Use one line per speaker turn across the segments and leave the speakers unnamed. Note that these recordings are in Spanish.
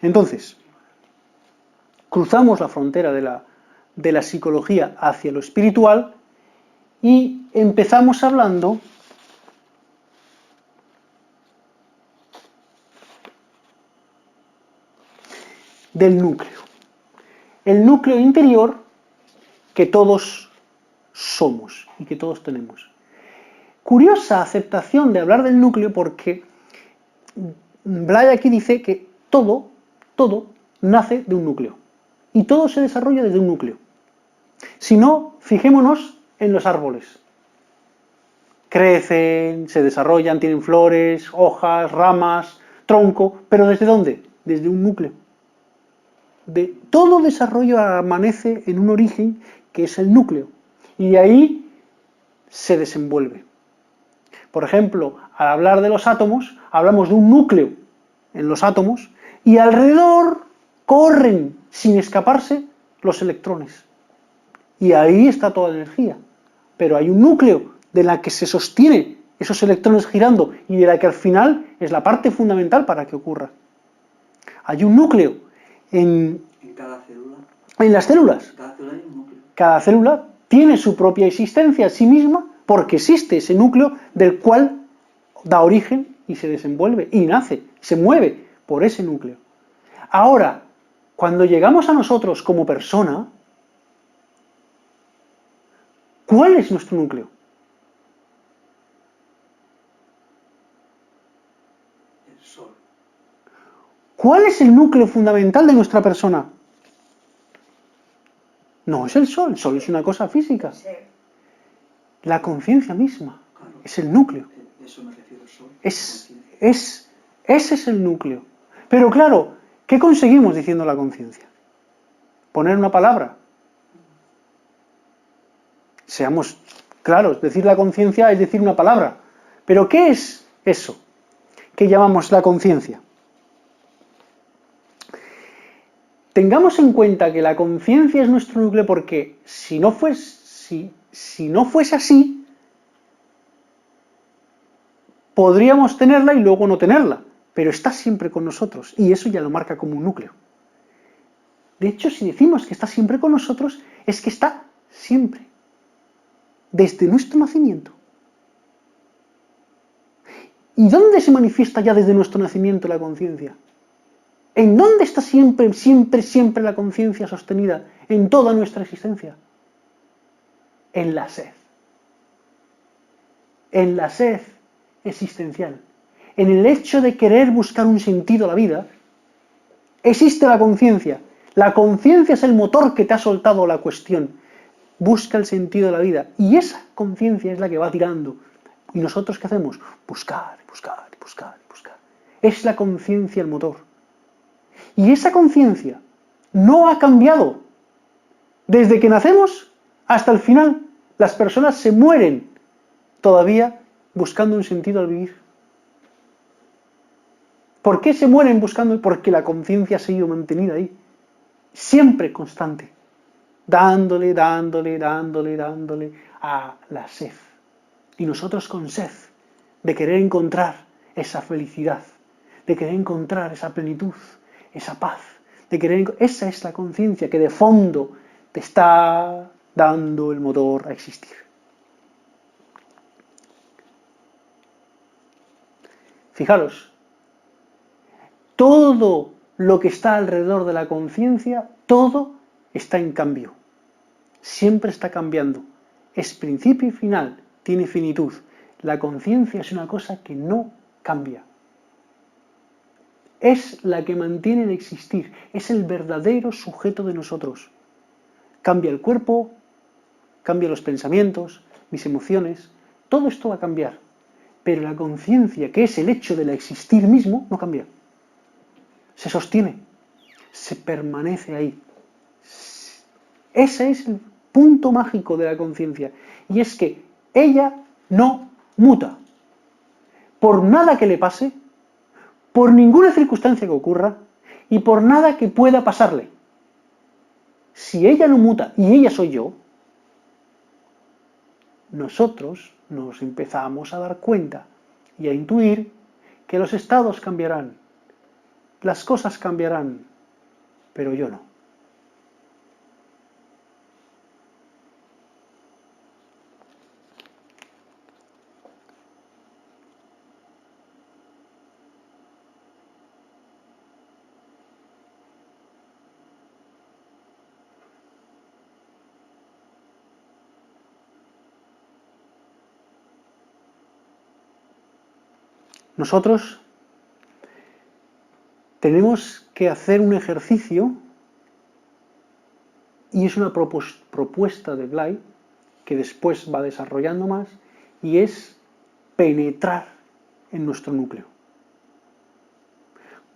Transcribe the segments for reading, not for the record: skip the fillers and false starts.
Entonces, cruzamos la frontera de la psicología hacia lo espiritual y empezamos hablando del núcleo. El núcleo interior que todos somos y que todos tenemos. Curiosa aceptación de hablar del núcleo porque Blay aquí dice que todo nace de un núcleo y todo se desarrolla desde un núcleo. Si no, fijémonos en los árboles. Crecen, se desarrollan, tienen flores, hojas, ramas, tronco, pero ¿desde dónde? Desde un núcleo. Todo desarrollo amanece en un origen que es el núcleo y de ahí se desenvuelve. Por ejemplo, al hablar de los átomos, hablamos de un núcleo en los átomos y alrededor corren sin escaparse los electrones. Y ahí está toda la energía. Pero hay un núcleo de la que se sostiene esos electrones girando y de la que al final es la parte fundamental para que ocurra. Hay un núcleo en
cada célula.
En las células.
Cada célula hay un núcleo.
Cada célula tiene su propia existencia a sí misma porque existe ese núcleo del cual da origen y se desenvuelve y nace, se mueve por ese núcleo. Ahora, cuando llegamos a nosotros como persona, ¿cuál es nuestro núcleo?
El sol.
¿Cuál es el núcleo fundamental de nuestra persona? No es el sol es una cosa física. La conciencia misma es el núcleo.
Eso me refiero, el sol.
Ese es el núcleo. Pero claro, ¿qué conseguimos diciendo la conciencia? Poner una palabra. Seamos claros, decir la conciencia es decir una palabra. Pero ¿qué es eso que llamamos la conciencia? Tengamos en cuenta que la conciencia es nuestro núcleo porque si no fuese así, podríamos tenerla y luego no tenerla, pero está siempre con nosotros y eso ya lo marca como un núcleo. De hecho, si decimos que está siempre con nosotros, es que está siempre, desde nuestro nacimiento. ¿Y dónde se manifiesta ya desde nuestro nacimiento la conciencia? ¿En dónde está siempre la conciencia sostenida en toda nuestra existencia? En la sed. En la sed existencial. En el hecho de querer buscar un sentido a la vida, existe la conciencia. La conciencia es el motor que te ha soltado la cuestión. Busca el sentido de la vida. Y esa conciencia es la que va tirando. ¿Y nosotros qué hacemos? Buscar, buscar, buscar, buscar. Es la conciencia el motor. Y esa conciencia no ha cambiado. Desde que nacemos hasta el final, las personas se mueren todavía buscando un sentido al vivir. ¿Por qué se mueren buscando? Porque la conciencia ha seguido mantenida ahí. Siempre constante. Dándole a la sed. Y nosotros con sed de querer encontrar esa felicidad, de querer encontrar esa plenitud, esa paz, esa es la conciencia que de fondo te está dando el motor a existir. Fijaros, todo lo que está alrededor de la conciencia, todo está en cambio. Siempre está cambiando. Es principio y final, tiene finitud. La conciencia es una cosa que no cambia. Es la que mantiene el existir, es el verdadero sujeto de nosotros. Cambia el cuerpo, cambia los pensamientos, mis emociones, todo esto va a cambiar. Pero la conciencia, que es el hecho del existir mismo, no cambia. Se sostiene, se permanece ahí. Ese es el punto mágico de la conciencia. Y es que ella no muta. Por nada que le pase, por ninguna circunstancia que ocurra y por nada que pueda pasarle. Si ella no muta y ella soy yo, nosotros nos empezamos a dar cuenta y a intuir que los estados cambiarán, las cosas cambiarán, pero yo no. Nosotros tenemos que hacer un ejercicio, y es una propuesta de Blay, que después va desarrollando más, y es penetrar en nuestro núcleo.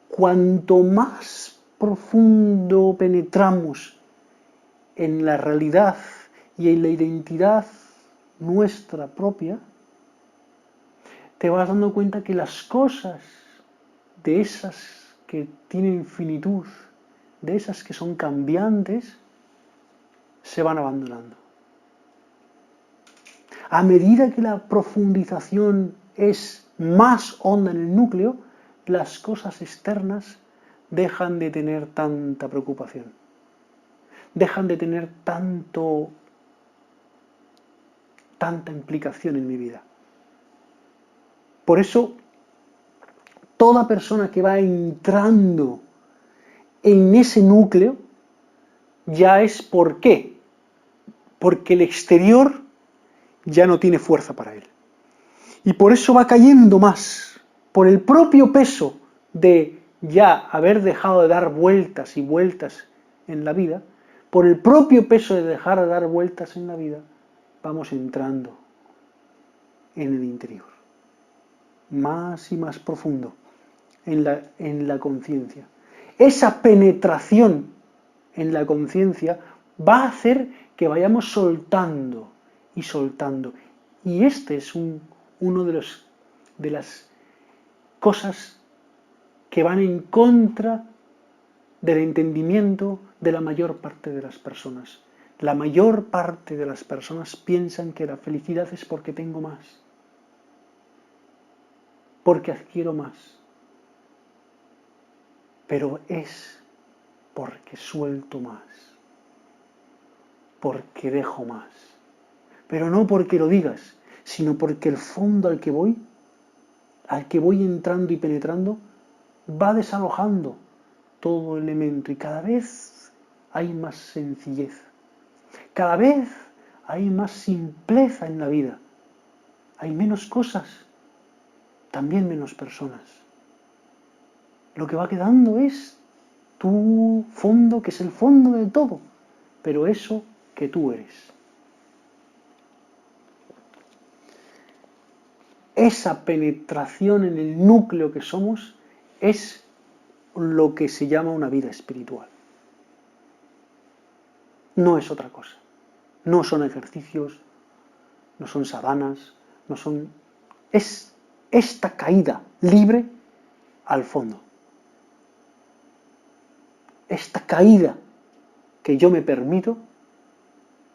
Cuanto más profundo penetramos en la realidad y en la identidad nuestra propia, te vas dando cuenta que las cosas de esas que tienen finitud, de esas que son cambiantes, se van abandonando. A medida que la profundización es más honda en el núcleo, las cosas externas dejan de tener tanta preocupación, dejan de tener tanta implicación en mi vida. Por eso, toda persona que va entrando en ese núcleo, ya es ¿por qué? Porque el exterior ya no tiene fuerza para él. Y por eso va cayendo más, por el propio peso de ya haber dejado de dar vueltas y vueltas en la vida, por el propio peso de dejar de dar vueltas en la vida, vamos entrando en el interior, más y más profundo en la conciencia. Esa penetración en la conciencia va a hacer que vayamos soltando y soltando. Y este es uno de las cosas que van en contra del entendimiento de la mayor parte de las personas. La mayor parte de las personas piensan que la felicidad es porque tengo más, porque adquiero más. Pero es porque suelto más, porque dejo más. Pero no porque lo digas, sino porque el fondo al que voy entrando y penetrando, va desalojando todo elemento y cada vez hay más sencillez, cada vez hay más simpleza en la vida, hay menos cosas, también menos personas. Lo que va quedando es tu fondo, que es el fondo de todo, pero eso que tú eres. Esa penetración en el núcleo que somos es lo que se llama una vida espiritual. No es otra cosa. No son ejercicios, no son sadanas, no son... Es esta caída libre al fondo. Esta caída que yo me permito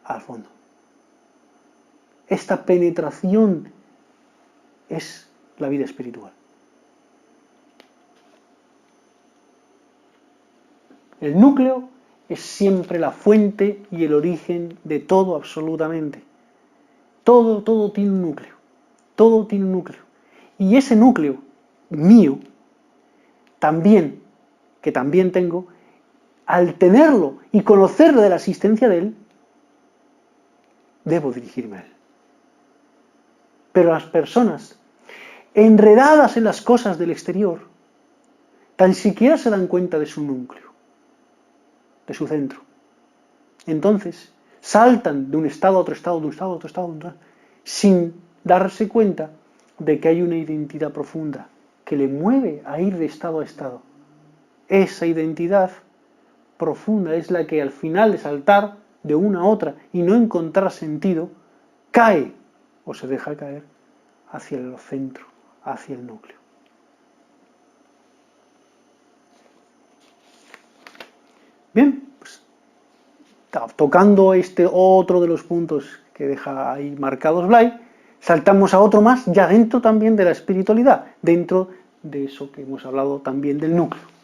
al fondo. Esta penetración es la vida espiritual. El núcleo es siempre la fuente y el origen de todo absolutamente. Todo tiene un núcleo. Todo tiene un núcleo. Y ese núcleo mío, también, que también tengo, al tenerlo y conocer de la existencia de él, debo dirigirme a él. Pero las personas enredadas en las cosas del exterior, tan siquiera se dan cuenta de su núcleo, de su centro. Entonces, saltan de un estado a otro estado, de un estado a otro estado, sin darse cuenta de que hay una identidad profunda que le mueve a ir de estado a estado. Esa identidad profunda es la que al final de saltar de una a otra y no encontrar sentido, cae o se deja caer hacia el centro, hacia el núcleo. Bien, pues, tocando este otro de los puntos que deja ahí marcados Blay, saltamos a otro más, ya dentro también de la espiritualidad, dentro de eso que hemos hablado también del núcleo.